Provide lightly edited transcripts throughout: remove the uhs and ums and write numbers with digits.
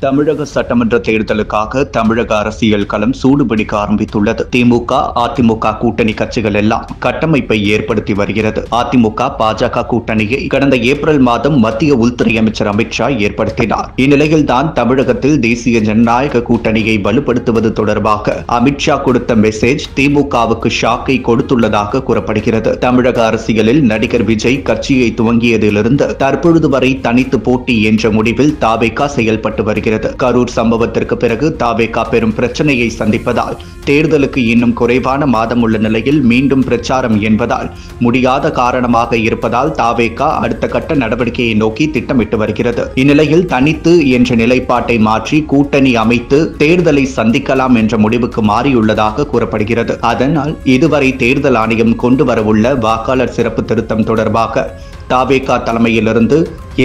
தமிழக சட்டமன்ற தேர்தலுக்காக தமிழக அரசியல் களம் சூடுபிடிக்க ஆரம்பித்துள்ளது. திமுக, அதிமுக கூட்டணி கட்சிகள் எல்லாம் கட்டமைப்பை ஏற்படுத்தி வருகிறது. அதிமுக, பாஜக கூட்டணியை கடந்த ஏப்ரல் மாதம் மத்திய உள்துறை அமைச்சர் அமித்ஷா ஏற்படுத்தினார். இந்நிலையில் தான் தமிழகத்தில் தேசிய ஜனநாயக கூட்டணியை வலுப்படுத்துவது தொடர்பாக அமித்ஷா கொடுத்த மெசேஜ் திமுகவுக்கு ஷாக்கை கொடுத்துள்ளதாக கூறப்படுகிறது. தமிழக அரசியலில் நடிகர் விஜய் கட்சியை துவங்கியதிலிருந்து தற்பொழுது வரை தனித்து போட்டி என்ற முடிவில் தாவேகா செயல்பட்டு வருகிறது. கரூர் சம்பவத்திற்கு பிறகு தாவேகா பெரும் பிரச்சனையை சந்திப்பதால் தேர்தலுக்கு இன்னும் குறைவான மாதம் உள்ள நிலையில் மீண்டும் பிரச்சாரம் என்பதால் முடியாத காரணமாக இருப்பதால் தாவேகா அடுத்த கட்ட நடவடிக்கையை நோக்கி திட்டமிட்டு வருகிறது. இந்நிலையில் தனித்து என்ற நிலைப்பாட்டை மாற்றி கூட்டணி அமைத்து தேர்தலை சந்திக்கலாம் என்ற முடிவுக்கு மாறியுள்ளதாக கூறப்படுகிறது. அதனால் இதுவரை தேர்தல் ஆணையம் கொண்டு வரவுள்ள வாக்காளர் சிறப்பு திருத்தம் தொடர்பாக தாவேகா தலைமையிலிருந்து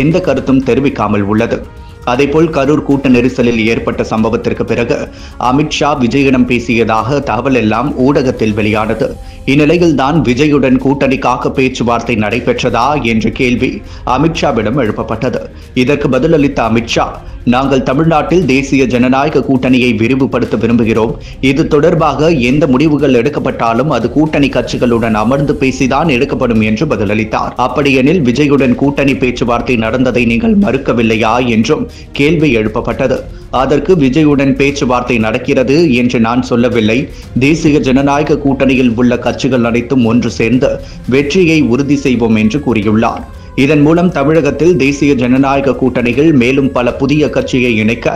எந்த கருத்தும் தெரிவிக்காமல் உள்ளது. அதேபோல் கரூர் கூட்ட நெரிசலில் ஏற்பட்ட சம்பவத்திற்கு பிறகு அமித்ஷா விஜயிடம் பேசியதாக தகவல் எல்லாம் ஊடகத்தில் வெளியானது. இந்நிலையில் தான் விஜயுடன் கூட்டணிக்காக பேச்சுவார்த்தை நடைபெற்றதா என்ற கேள்வி அமித்ஷாவிடம் எழுப்பப்பட்டது. இதற்கு பதிலளித்த அமித்ஷா, நாங்கள் தமிழ்நாட்டில் தேசிய ஜனநாயக கூட்டணியை விரிவுபடுத்த விரும்புகிறோம். இது தொடர்பாக எந்த முடிவுகள் எடுக்கப்பட்டாலும் அது கூட்டணி கட்சிகளுடன் அமர்ந்து பேசிதான் எடுக்கப்படும் என்று பதிலளித்தார். அப்படியெனில் விஜயுடன் கூட்டணி பேச்சுவார்த்தை நடந்ததை நீங்கள் மறுக்கவில்லையா என்றும் கேள்வி எழுப்பப்பட்டது. அதற்கு விஜயுடன் பேச்சுவார்த்தை நடக்கிறது என்று நான் சொல்லவில்லை. தேசிய ஜனநாயக கூட்டணியில் உள்ள கட்சிகள் அனைத்தும் ஒன்று சேர்ந்து வெற்றியை உறுதி செய்வோம் என்று கூறியுள்ளார். இதன் மூலம் தமிழகத்தில் தேசிய ஜனநாயக கூட்டணிகள் மேலும் பல புதிய கட்சியை இணைக்க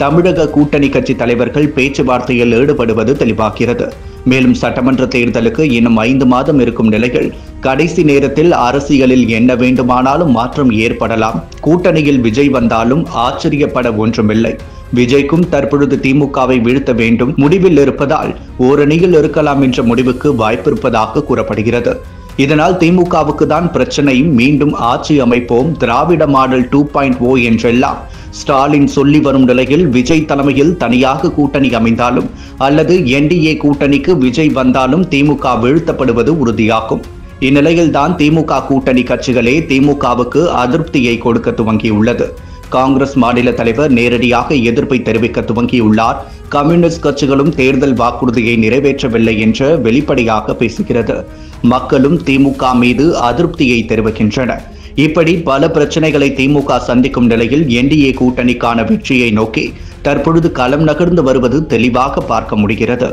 தமிழக கூட்டணி கட்சி தலைவர்கள் பேச்சுவார்த்தையில் ஈடுபடுவது தெளிவாகிறது. மேலும் சட்டமன்ற தேர்தலுக்கு இன்னும் 5 மாதம் இருக்கும் நிலையில் கடைசி நேரத்தில் அரசியலில் என்ன வேண்டுமானாலும் மாற்றம் ஏற்படலாம். கூட்டணியில் விஜய் வந்தாலும் ஆச்சரியப்பட ஒன்றுமில்லை. விஜய்க்கும் தற்பொழுது திமுகவை வீழ்த்த வேண்டும் முடிவில் இருப்பதால் ஓரணியில் இருக்கலாம் என்ற முடிவுக்கு வாய்ப்பிருப்பதாக கூறப்படுகிறது. இதனால் திமுகவுக்கு தான் பிரச்சனை. மீண்டும் ஆட்சி அமைப்போம், திராவிட மாடல் 2.0 என்றெல்லாம் ஸ்டாலின் சொல்லி வரும் நிலையில் விஜய் தலைமையில் தனியாக கூட்டணி அமைந்தாலும் அல்லது என்டிஏ கூட்டணிக்கு விஜய் வந்தாலும் திமுக வீழ்த்தப்படுவது உறுதியாகும். இந்நிலையில் தான் திமுக கூட்டணி கட்சிகளே திமுகவுக்கு அதிருப்தியை கொடுக்க துவங்கியுள்ளது. காங்கிரஸ் மாநில தலைவர் நேரடியாக எதிர்ப்பை தெரிவிக்க துவங்கியுள்ளார். கம்யூனிஸ்ட் கட்சிகளும் தேர்தல் வாக்குறுதியை நிறைவேற்றவில்லை என்று வெளிப்படையாக பேசுகிறது. மக்களும் திமுக மீது அதிருப்தியை தெரிவிக்கின்றனர். இப்படி பல பிரச்சனைகளை திமுக சந்திக்கும் நிலையில் என்டிஏ கூட்டணிக்கான வெற்றியை நோக்கி தற்பொழுது களம் நகர்ந்து வருவது தெளிவாக பார்க்க முடிகிறது.